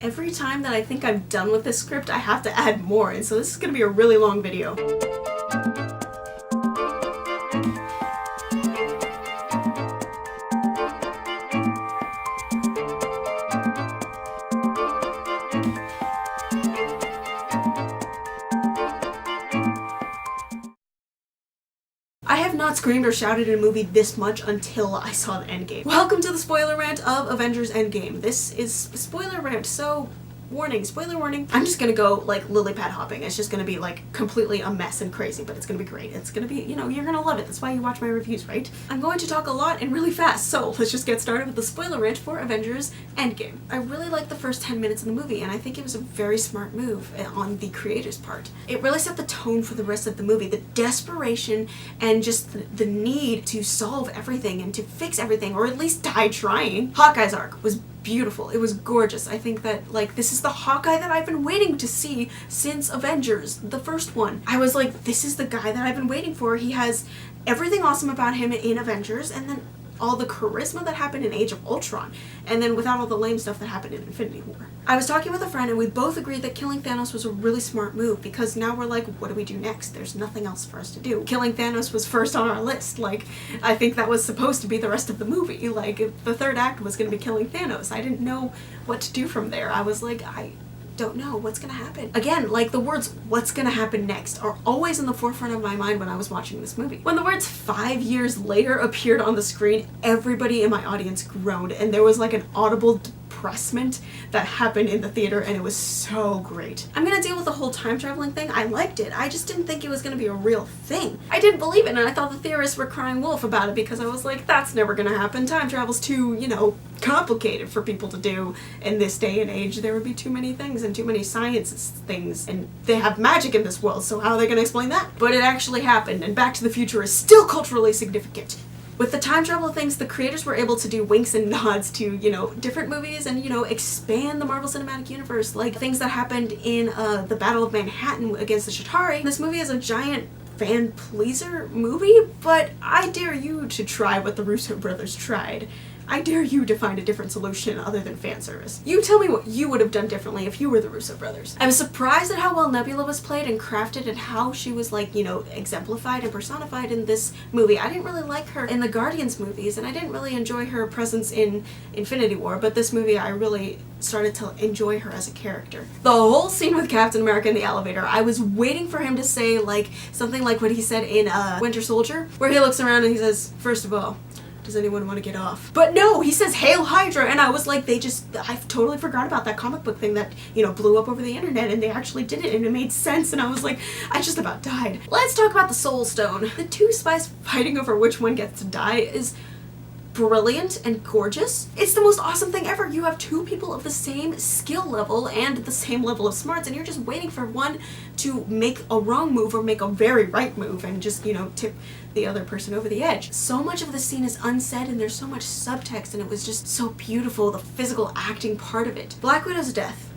Every time that I think I'm done with this script, I have to add more, and so this is gonna be a really long video. I have not screamed or shouted in a movie this much until I saw the Endgame. Welcome to the spoiler rant of Avengers Endgame. This is a spoiler rant, so warning, spoiler warning. I'm just gonna go like lily pad hopping. It's just gonna be like completely a mess and crazy, but it's gonna be great. It's gonna be, you know, you're gonna love it. That's why you watch my reviews, right? I'm going to talk a lot and really fast, so let's just get started with the spoiler rant for Avengers Endgame. I really liked the first 10 minutes of the movie, and I think it was a very smart move on the creator's part. It really set the tone for the rest of the movie. The desperation and just the need to solve everything and to fix everything, or at least die trying. Hawkeye's arc was beautiful. It was gorgeous. I think that, like, this is the Hawkeye that I've been waiting to see since Avengers, the first one. I was like, this is the guy that I've been waiting for. He has everything awesome about him in Avengers, and then all the charisma that happened in Age of Ultron, and then without all the lame stuff that happened in Infinity War. I was talking with a friend and we both agreed that killing Thanos was a really smart move, because now we're like, what do we do next? There's nothing else for us to do. Killing Thanos was first on our list. Like, I think that was supposed to be the rest of the movie. Like, the third act was going to be killing Thanos. I didn't know what to do from there. I was like, I don't know what's gonna happen. Again, like, the words "what's gonna happen next" are always in the forefront of my mind when I was watching this movie. When the words 5 years later appeared on the screen, everybody in my audience groaned, and there was like an audible depressment that happened in the theater, and it was so great. I'm gonna deal with the whole time traveling thing. I liked it. I just didn't think it was gonna be a real thing. I didn't believe it, and I thought the theorists were crying wolf about it, because I was like, that's never gonna happen. Time travel's too, you know, complicated for people to do in this day and age. There would be too many things and too many science things, and they have magic in this world, so how are they gonna explain that? But it actually happened, and Back to the Future is still culturally significant. With the time travel things, the creators were able to do winks and nods to, you know, different movies and, you know, expand the Marvel Cinematic Universe, like things that happened in the Battle of Manhattan against the Chitauri. This movie is a giant fan pleaser movie, but I dare you to try what the Russo brothers tried. I dare you to find a different solution other than fan service. You tell me what you would have done differently if you were the Russo brothers. I was surprised at how well Nebula was played and crafted, and how she was, like, you know, exemplified and personified in this movie. I didn't really like her in the Guardians movies, and I didn't really enjoy her presence in Infinity War, but this movie I really started to enjoy her as a character. The whole scene with Captain America in the elevator, I was waiting for him to say, like, something like what he said in Winter Soldier, where he looks around and he says, "First of all, does anyone want to get off?" But no, he says "Hail Hydra," and I was like, I totally forgot about that comic book thing that, you know, blew up over the internet, and they actually did it, and it made sense, and I was like, I just about died. Let's talk about the Soul Stone. The two spies fighting over which one gets to die is brilliant and gorgeous. It's the most awesome thing ever. You have two people of the same skill level and the same level of smarts, and you're just waiting for one to make a wrong move or make a very right move and just, you know, tip the other person over the edge. So much of the scene is unsaid, and there's so much subtext, and it was just so beautiful, the physical acting part of it. Black Widow's death.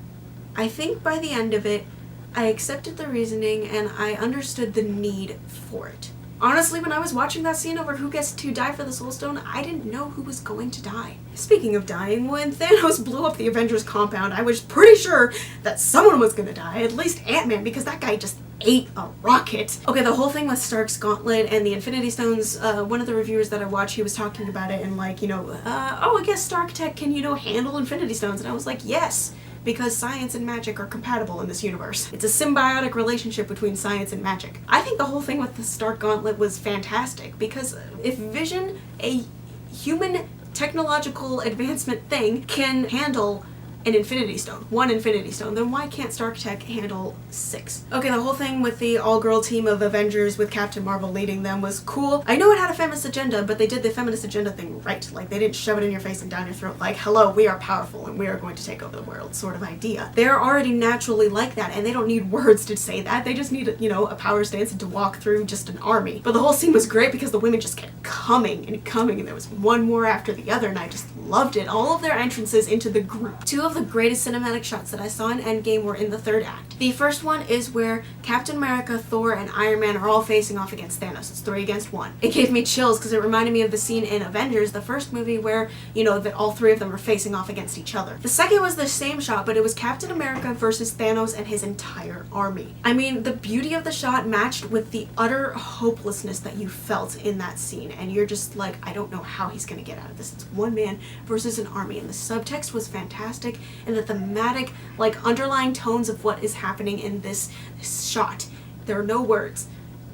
I think by the end of it, I accepted the reasoning and I understood the need for it. Honestly, when I was watching that scene over who gets to die for the Soul Stone, I didn't know who was going to die. Speaking of dying, when Thanos blew up the Avengers compound, I was pretty sure that someone was gonna die, at least Ant-Man, because that guy just ate a rocket. Okay, the whole thing with Stark's gauntlet and the Infinity Stones, one of the reviewers that I watched, he was talking about it and, like, you know, oh, I guess Stark Tech can, you know, handle Infinity Stones, and I was like, yes, because science and magic are compatible in this universe. It's a symbiotic relationship between science and magic. I think the whole thing with the Stark Gauntlet was fantastic, because if Vision, a human technological advancement thing, can handle an Infinity Stone, one Infinity Stone, then why can't Stark Tech handle 6? Okay, the whole thing with the all-girl team of Avengers with Captain Marvel leading them was cool. I know it had a feminist agenda, but they did the feminist agenda thing right. Like, they didn't shove it in your face and down your throat like, hello, we are powerful and we are going to take over the world sort of idea. They're already naturally like that, and they don't need words to say that. They just need, you know, a power stance and to walk through just an army. But the whole scene was great because the women just kept coming, and there was one more after the other, and I just loved it. All of their entrances into the group. Two of of the greatest cinematic shots that I saw in Endgame were in the third act. The first one is where Captain America, Thor, and Iron Man are all facing off against Thanos. It's 3 against 1. It gave me chills because it reminded me of the scene in Avengers, the first movie, where, you know, that all 3 of them are facing off against each other. The second was the same shot, but it was Captain America versus Thanos and his entire army. I mean, the beauty of the shot matched with the utter hopelessness that you felt in that scene, and you're just like, I don't know how he's gonna get out of this. It's one man versus an army, and the subtext was fantastic, and the thematic, like, underlying tones of what is happening in this shot. There are no words,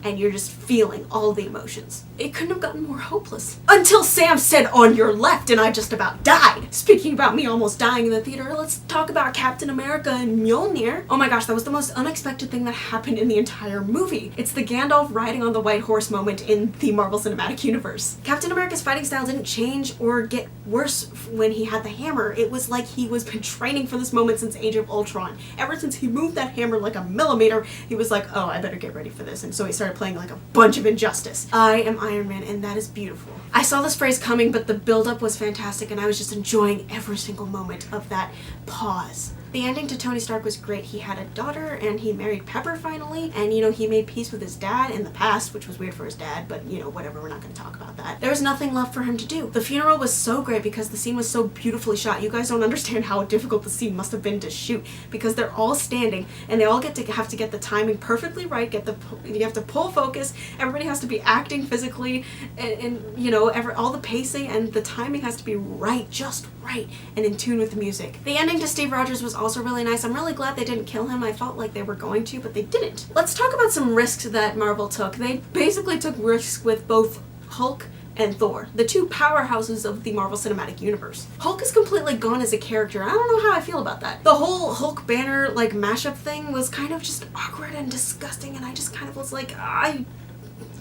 and you're just feeling all the emotions. It couldn't have gotten more hopeless. Until Sam said, "On your left," and I just about died. Speaking about me almost dying in the theater, let's talk about Captain America and Mjolnir. Oh my gosh, that was the most unexpected thing that happened in the entire movie. It's the Gandalf riding on the white horse moment in the Marvel Cinematic Universe. Captain America's fighting style didn't change or get worse when he had the hammer. It was like he was been training for this moment since Age of Ultron. Ever since he moved that hammer like a millimeter, he was like, oh, I better get ready for this. And so he started playing like a bunch of Injustice. I am Iron Man, and that is beautiful. I saw this phrase coming, but the build-up was fantastic, and I was just enjoying every single moment of that pause. The ending to Tony Stark was great. He had a daughter, and he married Pepper finally, and, you know, he made peace with his dad in the past, which was weird for his dad, but, you know, whatever, we're not going to talk about that. There was nothing left for him to do. The funeral was so great because the scene was so beautifully shot. You guys don't understand how difficult the scene must have been to shoot, because they're all standing, and they all have to get the timing perfectly right, you have to pull focus, everybody has to be acting physically, and you know, all the pacing and the timing has to be right, just right, and in tune with the music. The ending to Steve Rogers was also really nice. I'm really glad they didn't kill him. I felt like they were going to, but they didn't. Let's talk about some risks that Marvel took. They basically took risks with both Hulk and Thor, the 2 powerhouses of the Marvel Cinematic Universe. Hulk is completely gone as a character. I don't know how I feel about that. The whole Hulk Banner like mashup thing was kind of just awkward and disgusting, and I just kind of was like,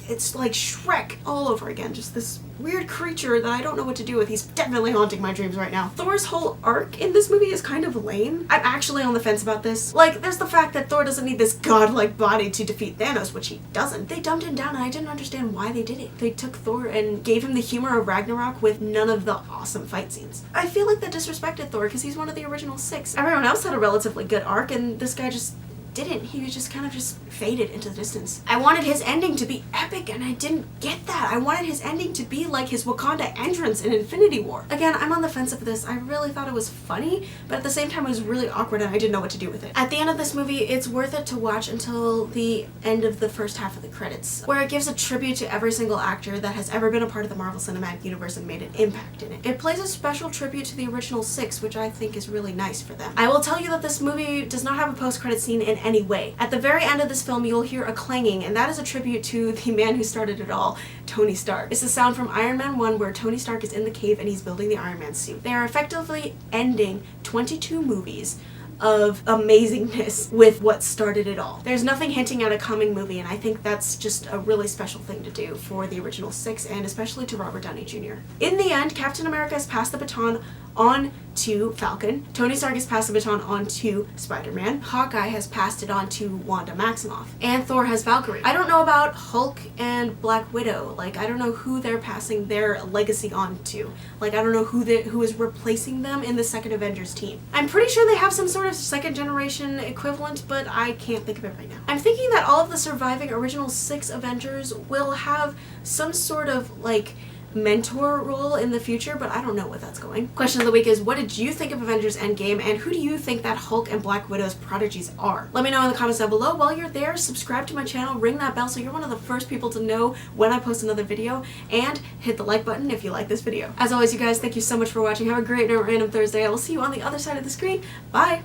it's like Shrek all over again. Just this weird creature that I don't know what to do with. He's definitely haunting my dreams right now. Thor's whole arc in this movie is kind of lame. I'm actually on the fence about this. Like, there's the fact that Thor doesn't need this godlike body to defeat Thanos, which he doesn't. They dumbed him down, and I didn't understand why they did it. They took Thor and gave him the humor of Ragnarok with none of the awesome fight scenes. I feel like that disrespected Thor because he's one of the original 6. Everyone else had a relatively good arc, and this guy just didn't. He was just kind of just faded into the distance. I wanted his ending to be epic, and I didn't get that. I wanted his ending to be like his Wakanda entrance in Infinity War. Again, I'm on the fence of this. I really thought it was funny, but at the same time it was really awkward and I didn't know what to do with it. At the end of this movie, it's worth it to watch until the end of the first half of the credits, where it gives a tribute to every single actor that has ever been a part of the Marvel Cinematic Universe and made an impact in it. It plays a special tribute to the original 6, which I think is really nice for them. I will tell you that this movie does not have a post-credit scene in any way. At the very end of this film, you'll hear a clanging, and that is a tribute to the man who started it all, Tony Stark. It's the sound from Iron Man 1 where Tony Stark is in the cave and he's building the Iron Man suit. They are effectively ending 22 movies of amazingness with what started it all. There's nothing hinting at a coming movie, and I think that's just a really special thing to do for the original 6, and especially to Robert Downey Jr. In the end, Captain America has passed the baton on to Falcon, Tony Stark has passed the baton on to Spider-Man, Hawkeye has passed it on to Wanda Maximoff, and Thor has Valkyrie. I don't know about Hulk and Black Widow. Like, I don't know who they're passing their legacy on to. Like, I don't know who is replacing them in the second Avengers team. I'm pretty sure they have some sort of second generation equivalent, but I can't think of it right now. I'm thinking that all of the surviving original 6 Avengers will have some sort of, like, mentor role in the future, but I don't know what that's going. Question of the week is, what did you think of Avengers Endgame, and who do you think that Hulk and Black Widow's prodigies are? Let me know in the comments down below. While you're there, subscribe to my channel, ring that bell so you're one of the first people to know when I post another video, and hit the like button if you like this video. As always, you guys, thank you so much for watching. Have a great random Thursday. I will see you on the other side of the screen. Bye!